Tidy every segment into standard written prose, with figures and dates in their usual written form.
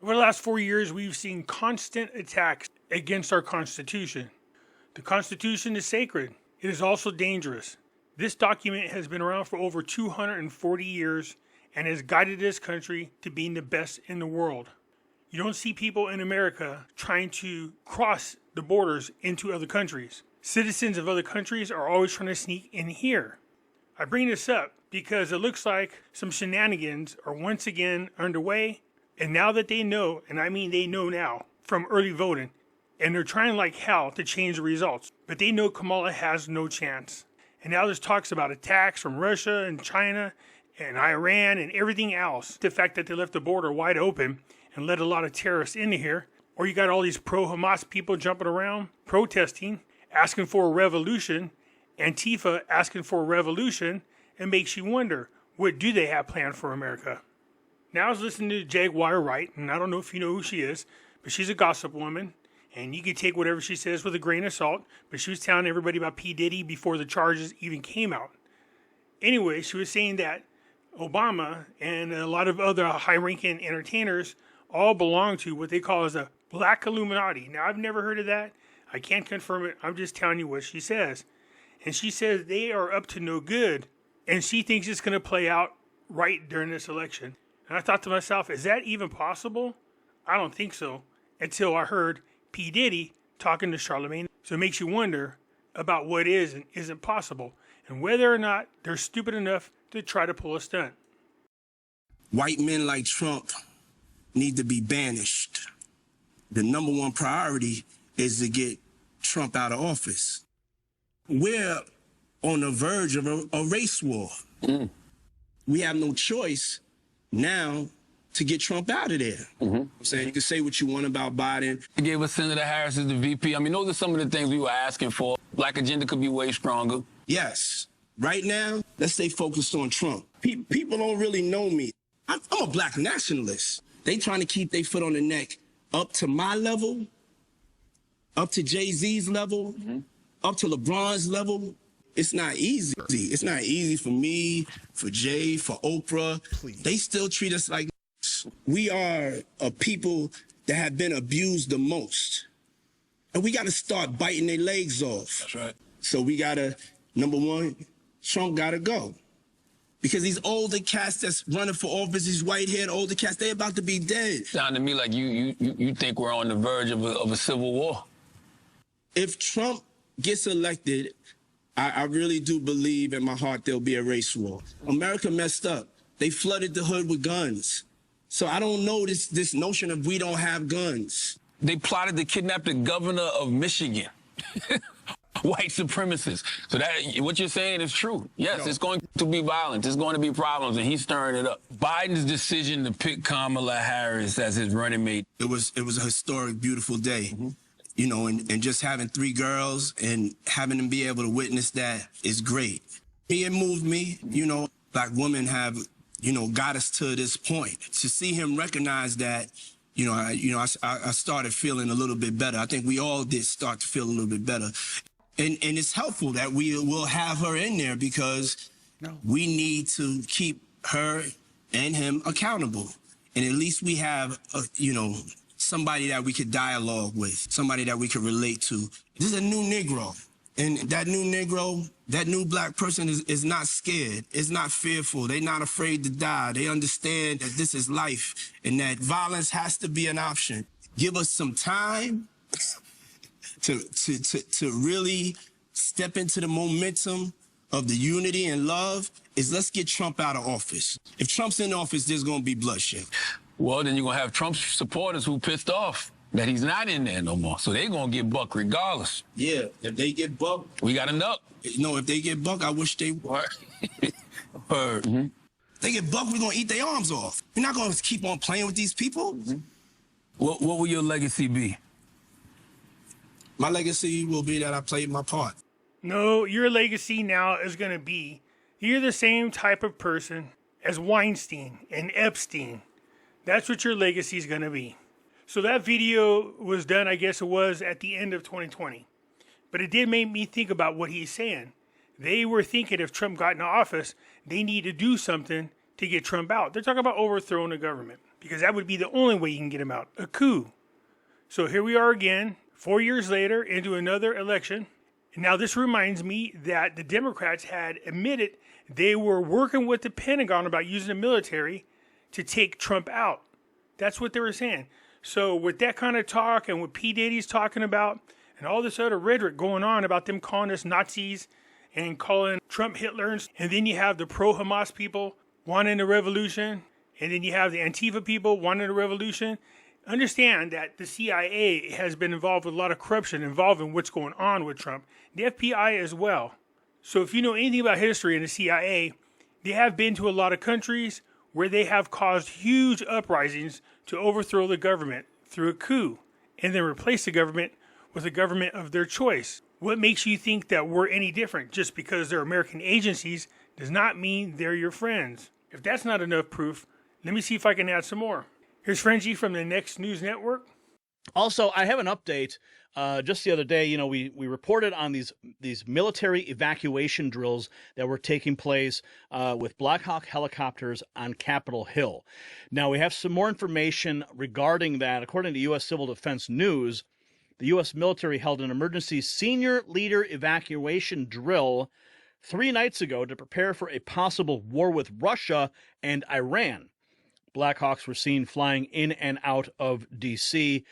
Over the last 4 years, we've seen constant attacks against our Constitution. The Constitution is sacred. It is also dangerous. This document has been around for over 240 years and has guided this country to being the best in the world. You don't see people in America trying to cross the borders into other countries. Citizens of other countries are always trying to sneak in here. I bring this up because it looks like some shenanigans are once again underway. And now that they know, and I mean they know now, from early voting, and they're trying like hell to change the results, but they know Kamala has no chance. And now there's talks about attacks from Russia and China and Iran and everything else. The fact that they left the border wide open and let a lot of terrorists into here. Or you got all these pro-Hamas people jumping around, protesting, asking for a revolution, Antifa asking for a revolution, and makes you wonder, what do they have planned for America? Now I was listening to Jaguar Wright, and I don't know if you know who she is, but she's a gossip woman, and you can take whatever she says with a grain of salt, but she was telling everybody about P. Diddy before the charges even came out. Anyway, she was saying that Obama and a lot of other high-ranking entertainers all belong to what they call as a Black Illuminati. Now, I've never heard of that. I can't confirm it. I'm just telling you what she says. And she says they are up to no good, and she thinks it's going to play out right during this election. And I thought to myself, is that even possible? I don't think so, until I heard P. Diddy talking to Charlemagne. So it makes you wonder about what is and isn't possible, and whether or not they're stupid enough to try to pull a stunt. White men like Trump need to be banished. The number one priority is to get Trump out of office. We're on the verge of a race war. We have no choice now to get Trump out of there. I'm saying, you can say what you want about Biden. They gave us Senator Harris as the VP. I mean, those are some of the things we were asking for. Black agenda could be way stronger. Yes. Right now, let's stay focused on Trump. People don't really know me. I'm a black nationalist. They trying to keep their foot on the neck up to my level, up to Jay-Z's level, up to LeBron's level. It's not easy. It's not easy for me, for Jay, for Oprah. Please. They still treat us like we are a people that have been abused the most. And we got to start biting their legs off. That's right. So we got to, number one, Trump got to go. Because these older cats that's running for office, these white-haired older cats, they about to be dead. Sound to me like you think we're on the verge of a civil war. If Trump gets elected, I really do believe in my heart there'll be a race war. America messed up. They flooded the hood with guns. So I don't know this notion of we don't have guns. They plotted to kidnap the governor of Michigan. White supremacists. So that what you're saying is true. Yes, it's going to be violent. There's going to be problems, and he's stirring it up. Biden's decision to pick Kamala Harris as his running mate. It was a historic, beautiful day. You know, and just having 3 girls and having them be able to witness that is great. It moved me. You know, black women have, you know, got us to this point. To see him recognize that, I started feeling a little bit better. I think we all did start to feel a little bit better. And it's helpful that we will have her in there because we need to keep her and him accountable. And at least we have, somebody that we could dialogue with, somebody that we could relate to. This is a new Negro. And that new Negro, that new black person is not scared, is not fearful. They're not afraid to die. They understand that this is life and that violence has to be an option. Give us some time to really step into the momentum of the unity and love. Let's get Trump out of office. If Trump's in office, there's going to be bloodshed. Well, then you're going to have Trump's supporters who pissed off that he's not in there no more. So they're going to get buck regardless. Yeah, if they get buck. We got enough. No, if they get buck, I wish they were. If they get buck, we're going to eat their arms off. We're not going to keep on playing with these people. What will your legacy be? My legacy will be that I played my part. No, your legacy now is going to be you're the same type of person as Weinstein and Epstein. That's what your legacy is going to be. So that video was done, I guess it was, at the end of 2020. But it did make me think about what he's saying. They were thinking if Trump got into office, they need to do something to get Trump out. They're talking about overthrowing the government. because that would be the only way you can get him out, a coup. So here we are again, 4 years later, into another election. And now this reminds me that the Democrats had admitted they were working with the Pentagon about using the military to take Trump out. That's what they were saying. So with that kind of talk and what P. Diddy's talking about and all this other rhetoric going on about them calling us Nazis and calling Trump Hitlers, and then you have the pro-Hamas people wanting a revolution, and then you have the Antifa people wanting a revolution. Understand that the CIA has been involved with a lot of corruption involving what's going on with Trump. The FBI as well. So if you know anything about history in the CIA, they have been to a lot of countries where they have caused huge uprisings to overthrow the government through a coup and then replace the government with a government of their choice. What makes you think that we're any different just because they're American agencies does not mean they're your friends. If that's not enough proof, let me see if I can add some more. Here's Frenchie from the Next News Network. Also, I have an update. Just the other day, we reported on these military evacuation drills that were taking place with Black Hawk helicopters on Capitol Hill. Now, we have some more information regarding that. According to U.S. Civil Defense News, the U.S. military held an emergency senior leader evacuation drill 3 nights ago to prepare for a possible war with Russia and Iran. Blackhawks were seen flying in and out of D.C.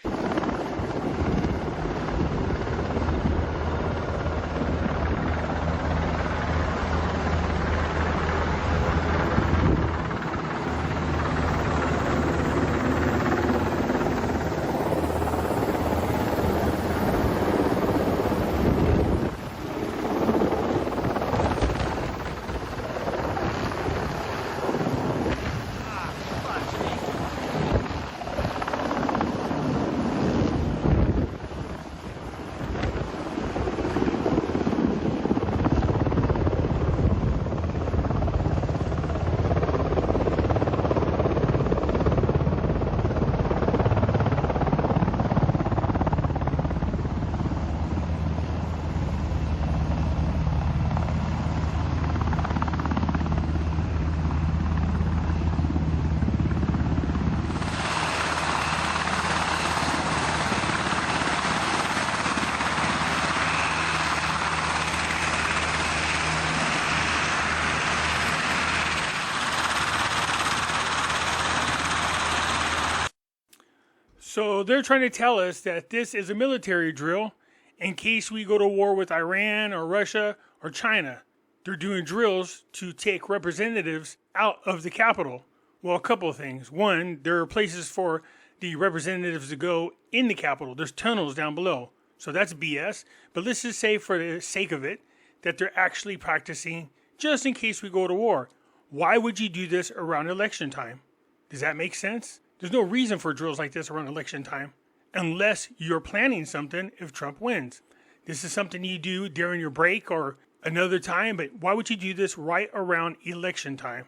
So they're trying to tell us that this is a military drill in case we go to war with Iran or Russia or China. They're doing drills to take representatives out of the Capitol. Well, a couple of things. One, there are places for the representatives to go in the Capitol. There's tunnels down below. So that's BS. But let's just say for the sake of it that they're actually practicing just in case we go to war. Why would you do this around election time? Does that make sense? There's no reason for drills like this around election time unless you're planning something if Trump wins. This is something you do during your break or another time, but why would you do this right around election time?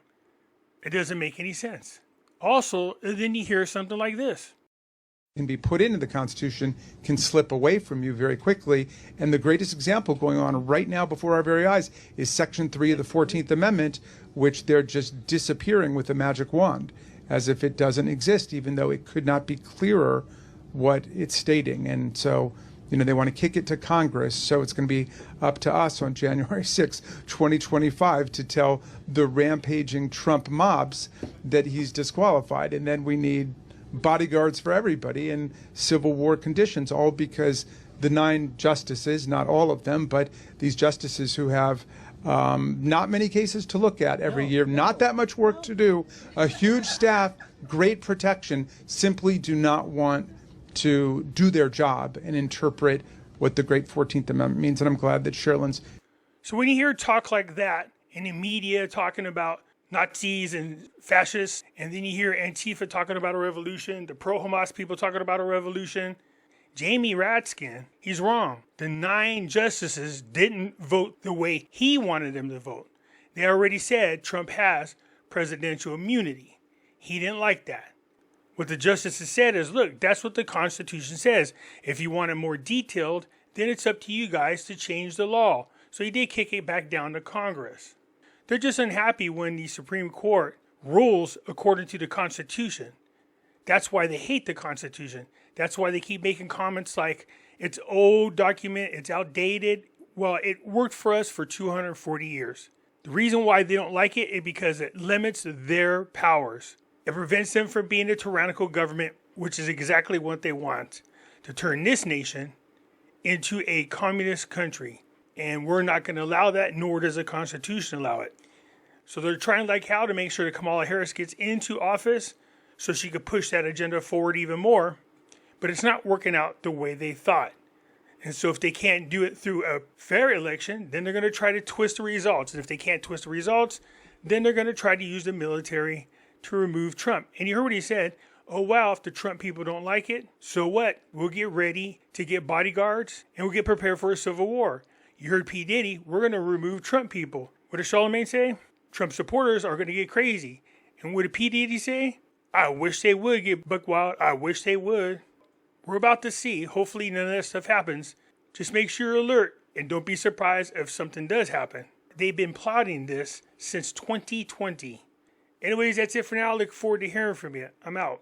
It doesn't make any sense. Also, then you hear something like this. Can be put into the Constitution can slip away from you very quickly. And the greatest example going on right now before our very eyes is Section 3 of the 14th Amendment, which they're just disappearing with a magic wand, as if it doesn't exist, even though it could not be clearer what it's stating. And so, they want to kick it to Congress. So it's going to be up to us on January 6, 2025, to tell the rampaging Trump mobs that he's disqualified. And then we need bodyguards for everybody in civil war conditions, all because the 9 justices, not all of them, but these justices who have not many cases to look at every year, not that much work to do, a huge staff, great protection, simply do not want to do their job and interpret what the great 14th Amendment means. And I'm glad that Sherilyn's. So when you hear talk like that in the media talking about Nazis and fascists, and then you hear Antifa talking about a revolution, the pro-Hamas people talking about a revolution, Jamie Ratskin, he's wrong. The 9 justices didn't vote the way he wanted them to vote. They already said Trump has presidential immunity. He didn't like that. What the justices said is, look, that's what the Constitution says. If you want it more detailed, then it's up to you guys to change the law. So he did kick it back down to Congress. They're just unhappy when the Supreme Court rules according to the Constitution. That's why they hate the Constitution. That's why they keep making comments like, it's old document, it's outdated. Well, it worked for us for 240 years. The reason why they don't like it is because it limits their powers. It prevents them from being a tyrannical government, which is exactly what they want, to turn this nation into a communist country. And we're not going to allow that, nor does the Constitution allow it. So they're trying like hell to make sure that Kamala Harris gets into office so she could push that agenda forward even more. But it's not working out the way they thought. And so if they can't do it through a fair election, then they're going to try to twist the results. And if they can't twist the results, then they're going to try to use the military to remove Trump. And you heard what he said. Oh, wow, if the Trump people don't like it, so what? We'll get ready to get bodyguards and we'll get prepared for a civil war. You heard P. Diddy, we're going to remove Trump people. What did Charlamagne say? Trump supporters are going to get crazy. And what did P. Diddy say? I wish they would get buck wild. I wish they would. We're about to see. Hopefully none of that stuff happens. Just make sure you're alert and don't be surprised if something does happen. They've been plotting this since 2020. Anyways, that's it for now. I look forward to hearing from you. I'm out.